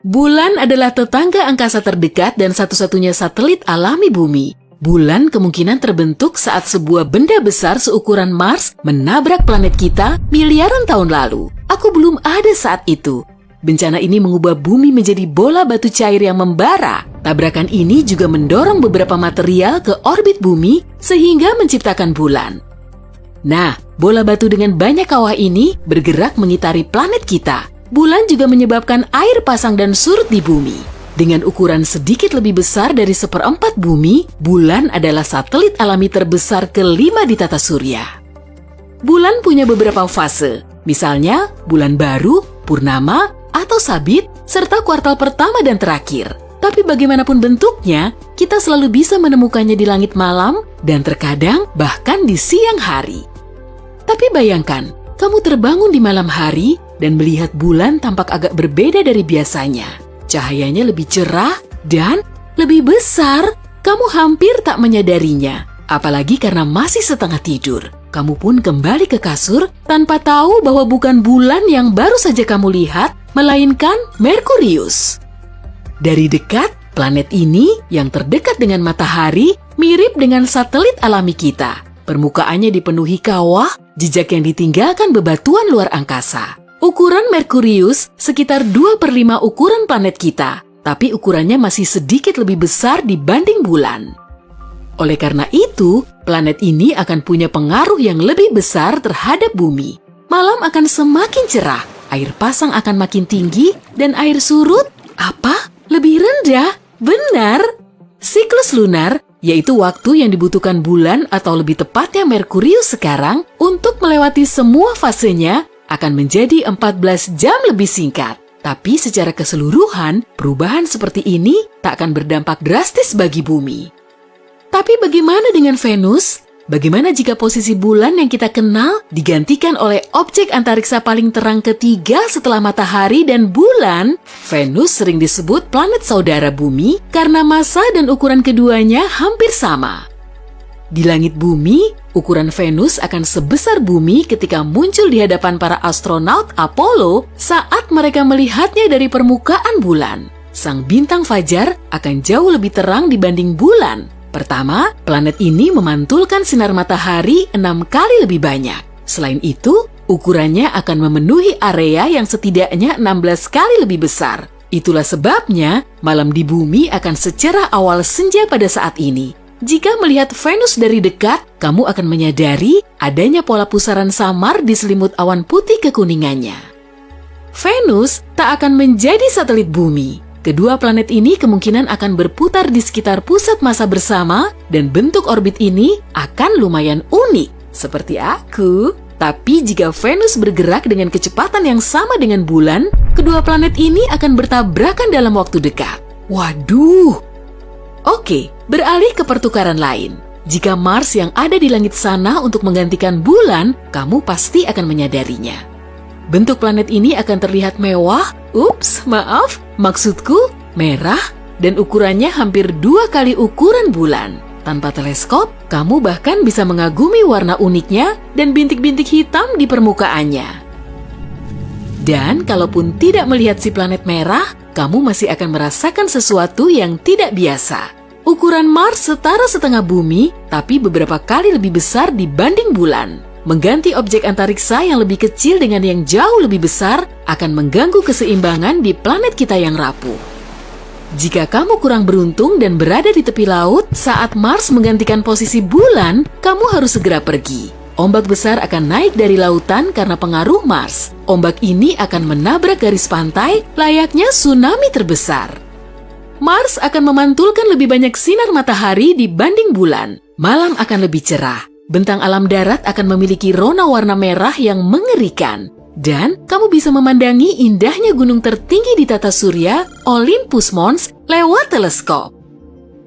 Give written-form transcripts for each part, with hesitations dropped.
Bulan adalah tetangga angkasa terdekat dan satu-satunya satelit alami bumi. Bulan kemungkinan terbentuk saat sebuah benda besar seukuran Mars menabrak planet kita miliaran tahun lalu. Aku belum ada saat itu. Bencana ini mengubah bumi menjadi bola batu cair yang membara. Tabrakan ini juga mendorong beberapa material ke orbit bumi sehingga menciptakan bulan. Nah, bola batu dengan banyak kawah ini bergerak mengitari planet kita. Bulan juga menyebabkan air pasang dan surut di bumi. Dengan ukuran sedikit lebih besar dari 1/4 bumi, bulan adalah satelit alami terbesar kelima di tata surya. Bulan punya beberapa fase, misalnya bulan baru, purnama, atau sabit, serta kuartal pertama dan terakhir. Tapi bagaimanapun bentuknya, kita selalu bisa menemukannya di langit malam dan terkadang bahkan di siang hari. Tapi bayangkan, kamu terbangun di malam hari dan melihat bulan tampak agak berbeda dari biasanya. Cahayanya lebih cerah dan lebih besar. Kamu hampir tak menyadarinya, apalagi karena masih setengah tidur. Kamu pun kembali ke kasur tanpa tahu bahwa bukan bulan yang baru saja kamu lihat, melainkan Merkurius. Dari dekat, planet ini yang terdekat dengan matahari mirip dengan satelit alami kita. Permukaannya dipenuhi kawah, jejak yang ditinggalkan bebatuan luar angkasa. Ukuran Merkurius sekitar 2/5 ukuran planet kita, tapi ukurannya masih sedikit lebih besar dibanding bulan. Oleh karena itu, planet ini akan punya pengaruh yang lebih besar terhadap bumi. Malam akan semakin cerah, air pasang akan makin tinggi, dan air surut, lebih rendah. Benar! Siklus lunar, yaitu waktu yang dibutuhkan bulan atau lebih tepatnya Merkurius sekarang untuk melewati semua fasenya, akan menjadi 14 jam lebih singkat. Tapi secara keseluruhan, perubahan seperti ini tak akan berdampak drastis bagi bumi. Tapi bagaimana dengan Venus? Bagaimana jika posisi bulan yang kita kenal digantikan oleh objek antariksa paling terang ketiga setelah matahari dan bulan? Venus sering disebut planet saudara bumi karena massa dan ukuran keduanya hampir sama. Di langit bumi, ukuran Venus akan sebesar bumi ketika muncul di hadapan para astronaut Apollo saat mereka melihatnya dari permukaan bulan. Sang bintang fajar akan jauh lebih terang dibanding bulan. Pertama, planet ini memantulkan sinar matahari 6 kali lebih banyak. Selain itu, ukurannya akan memenuhi area yang setidaknya 16 kali lebih besar. Itulah sebabnya malam di bumi akan secerah awal senja pada saat ini. Jika melihat Venus dari dekat, kamu akan menyadari adanya pola pusaran samar di selimut awan putih kekuningannya. Venus tak akan menjadi satelit bumi. Kedua planet ini kemungkinan akan berputar di sekitar pusat massa bersama dan bentuk orbit ini akan lumayan unik, seperti aku. Tapi jika Venus bergerak dengan kecepatan yang sama dengan bulan, kedua planet ini akan bertabrakan dalam waktu dekat. Waduh! Oke, beralih ke pertukaran lain. Jika Mars yang ada di langit sana untuk menggantikan bulan, kamu pasti akan menyadarinya. Bentuk planet ini akan terlihat mewah, maksudku merah, dan ukurannya hampir 2 kali ukuran bulan. Tanpa teleskop, kamu bahkan bisa mengagumi warna uniknya dan bintik-bintik hitam di permukaannya. Dan kalaupun tidak melihat si planet merah, kamu masih akan merasakan sesuatu yang tidak biasa. Ukuran Mars setara setengah bumi, tapi beberapa kali lebih besar dibanding bulan. Mengganti objek antariksa yang lebih kecil dengan yang jauh lebih besar akan mengganggu keseimbangan di planet kita yang rapuh. Jika kamu kurang beruntung dan berada di tepi laut saat Mars menggantikan posisi bulan, kamu harus segera pergi. Ombak besar akan naik dari lautan karena pengaruh Mars. Ombak ini akan menabrak garis pantai layaknya tsunami terbesar. Mars akan memantulkan lebih banyak sinar matahari dibanding bulan. Malam akan lebih cerah. Bentang alam darat akan memiliki rona warna merah yang mengerikan. Dan kamu bisa memandangi indahnya gunung tertinggi di tata surya, Olympus Mons, lewat teleskop.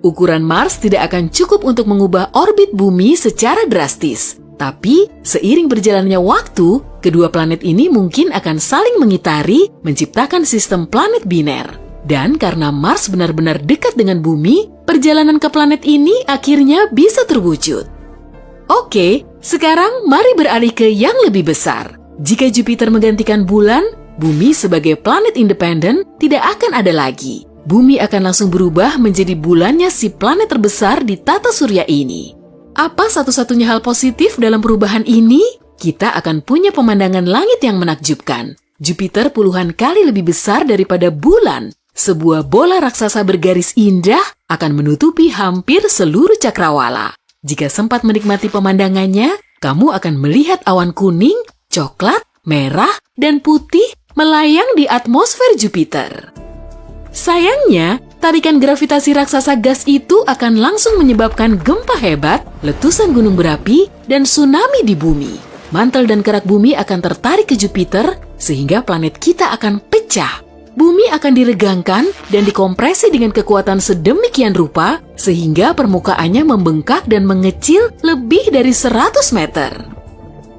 Ukuran Mars tidak akan cukup untuk mengubah orbit bumi secara drastis. Tapi, seiring berjalannya waktu, kedua planet ini mungkin akan saling mengitari, menciptakan sistem planet biner. Dan karena Mars benar-benar dekat dengan bumi, perjalanan ke planet ini akhirnya bisa terwujud. Oke, sekarang mari beralih ke yang lebih besar. Jika Jupiter menggantikan bulan, Bumi sebagai planet independen tidak akan ada lagi. Bumi akan langsung berubah menjadi bulannya si planet terbesar di tata surya ini. Apa satu-satunya hal positif dalam perubahan ini? Kita akan punya pemandangan langit yang menakjubkan. Jupiter puluhan kali lebih besar daripada bulan. Sebuah bola raksasa bergaris indah akan menutupi hampir seluruh cakrawala. Jika sempat menikmati pemandangannya, kamu akan melihat awan kuning, coklat, merah, dan putih melayang di atmosfer Jupiter. Sayangnya, tarikan gravitasi raksasa gas itu akan langsung menyebabkan gempa hebat, letusan gunung berapi, dan tsunami di bumi. Mantel dan kerak bumi akan tertarik ke Jupiter, sehingga planet kita akan pecah. Bumi akan diregangkan dan dikompresi dengan kekuatan sedemikian rupa, sehingga permukaannya membengkak dan mengecil lebih dari 100 meter.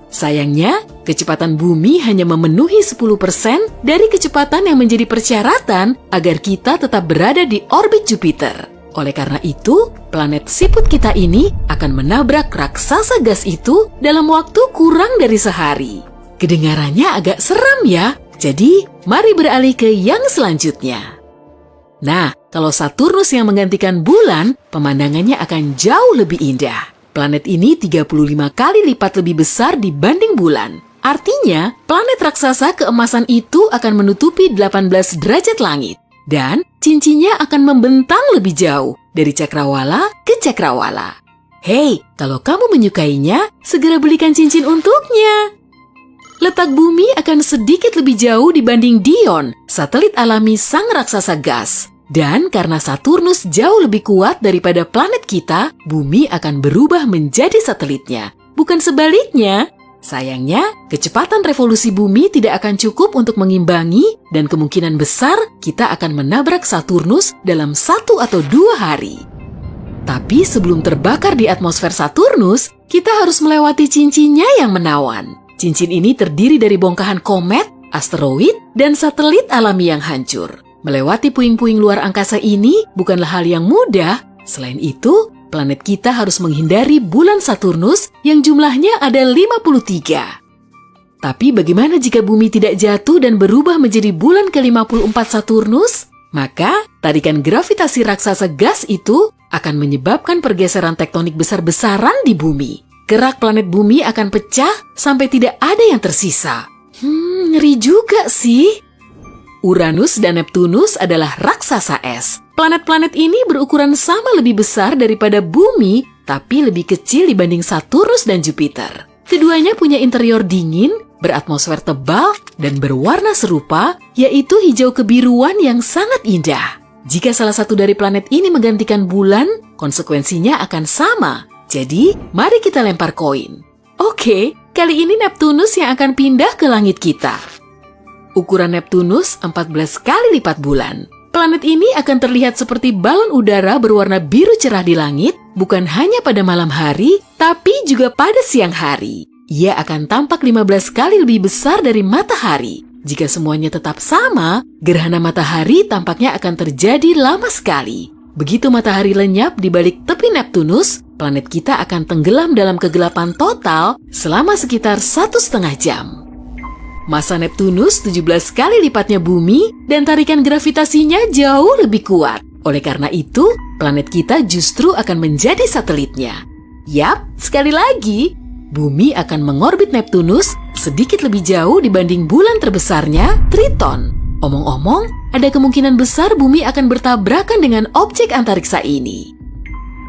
Sayangnya, kecepatan bumi hanya memenuhi 10% dari kecepatan yang menjadi persyaratan agar kita tetap berada di orbit Jupiter. Oleh karena itu, planet siput kita ini akan menabrak raksasa gas itu dalam waktu kurang dari sehari. Kedengarannya agak seram ya, jadi mari beralih ke yang selanjutnya. Nah, kalau Saturnus yang menggantikan bulan, pemandangannya akan jauh lebih indah. Planet ini 35 kali lipat lebih besar dibanding bulan. Artinya, planet raksasa keemasan itu akan menutupi 18 derajat langit. Dan cincinnya akan membentang lebih jauh dari cakrawala ke cakrawala. Hei, kalau kamu menyukainya, segera belikan cincin untuknya. Letak bumi akan sedikit lebih jauh dibanding Dion, satelit alami sang raksasa gas. Dan karena Saturnus jauh lebih kuat daripada planet kita, bumi akan berubah menjadi satelitnya. Bukan sebaliknya. Sayangnya, kecepatan revolusi bumi tidak akan cukup untuk mengimbangi dan kemungkinan besar kita akan menabrak Saturnus dalam 1 atau 2 hari. Tapi sebelum terbakar di atmosfer Saturnus, kita harus melewati cincinnya yang menawan. Cincin ini terdiri dari bongkahan komet, asteroid, dan satelit alami yang hancur. Melewati puing-puing luar angkasa ini bukanlah hal yang mudah. Selain itu, planet kita harus menghindari bulan Saturnus yang jumlahnya ada 53. Tapi bagaimana jika bumi tidak jatuh dan berubah menjadi bulan ke-54 Saturnus? Maka, tarikan gravitasi raksasa gas itu akan menyebabkan pergeseran tektonik besar-besaran di bumi. Kerak planet bumi akan pecah sampai tidak ada yang tersisa. Ngeri juga sih. Uranus dan Neptunus adalah raksasa es. Planet-planet ini berukuran sama lebih besar daripada bumi, tapi lebih kecil dibanding Saturnus dan Jupiter. Keduanya punya interior dingin, beratmosfer tebal, dan berwarna serupa, yaitu hijau kebiruan yang sangat indah. Jika salah satu dari planet ini menggantikan bulan, konsekuensinya akan sama. Jadi, mari kita lempar koin. Oke, kali ini Neptunus yang akan pindah ke langit kita. Ukuran Neptunus 14 kali lipat bulan. Planet ini akan terlihat seperti balon udara berwarna biru cerah di langit, bukan hanya pada malam hari, tapi juga pada siang hari. Ia akan tampak 15 kali lebih besar dari matahari. Jika semuanya tetap sama, gerhana matahari tampaknya akan terjadi lama sekali. Begitu matahari lenyap di balik tepi Neptunus, planet kita akan tenggelam dalam kegelapan total selama sekitar 1,5 jam. Massa Neptunus 17 kali lipatnya bumi dan tarikan gravitasinya jauh lebih kuat. Oleh karena itu, planet kita justru akan menjadi satelitnya. Yap, sekali lagi, bumi akan mengorbit Neptunus sedikit lebih jauh dibanding bulan terbesarnya, Triton. Omong-omong, ada kemungkinan besar bumi akan bertabrakan dengan objek antariksa ini.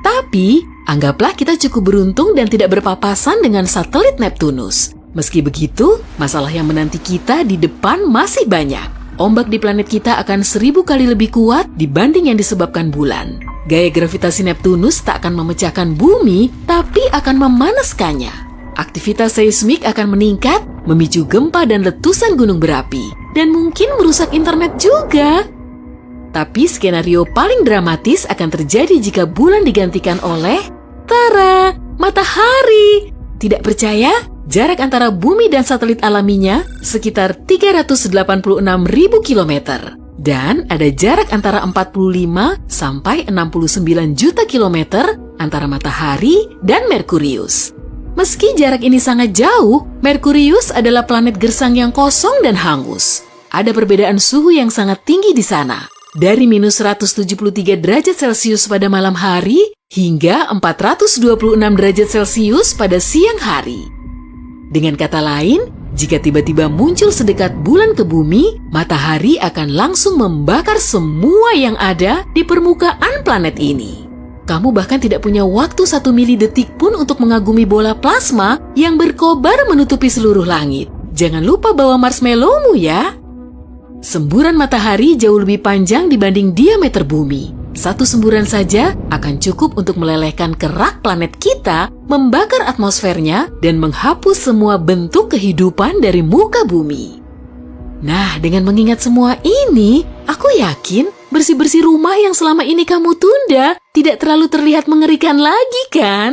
Tapi, anggaplah kita cukup beruntung dan tidak berpapasan dengan satelit Neptunus. Meski begitu, masalah yang menanti kita di depan masih banyak. Ombak di planet kita akan 1000 kali lebih kuat dibanding yang disebabkan bulan. Gaya gravitasi Neptunus tak akan memecahkan bumi, tapi akan memanaskannya. Aktivitas seismik akan meningkat, memicu gempa dan letusan gunung berapi, dan mungkin merusak internet juga. Tapi skenario paling dramatis akan terjadi jika bulan digantikan oleh, tara, matahari. Tidak percaya? Jarak antara bumi dan satelit alaminya sekitar 386.000 kilometer. Dan ada jarak antara 45 sampai 69 juta kilometer antara matahari dan Merkurius. Meski jarak ini sangat jauh, Merkurius adalah planet gersang yang kosong dan hangus. ada perbedaan suhu yang sangat tinggi di sana. Dari minus 173 derajat Celcius pada malam hari hingga 426 derajat Celcius pada siang hari. Dengan kata lain, jika tiba-tiba muncul sedekat bulan ke bumi, matahari akan langsung membakar semua yang ada di permukaan planet ini. Kamu bahkan tidak punya waktu 1 milidetik pun untuk mengagumi bola plasma yang berkobar menutupi seluruh langit. Jangan lupa bawa marshmallow-mu ya. Semburan matahari jauh lebih panjang dibanding diameter bumi. Satu semburan saja akan cukup untuk melelehkan kerak planet kita, membakar atmosfernya, dan menghapus semua bentuk kehidupan dari muka bumi. Nah, dengan mengingat semua ini, aku yakin bersih-bersih rumah yang selama ini kamu tunda tidak terlalu terlihat mengerikan lagi, kan?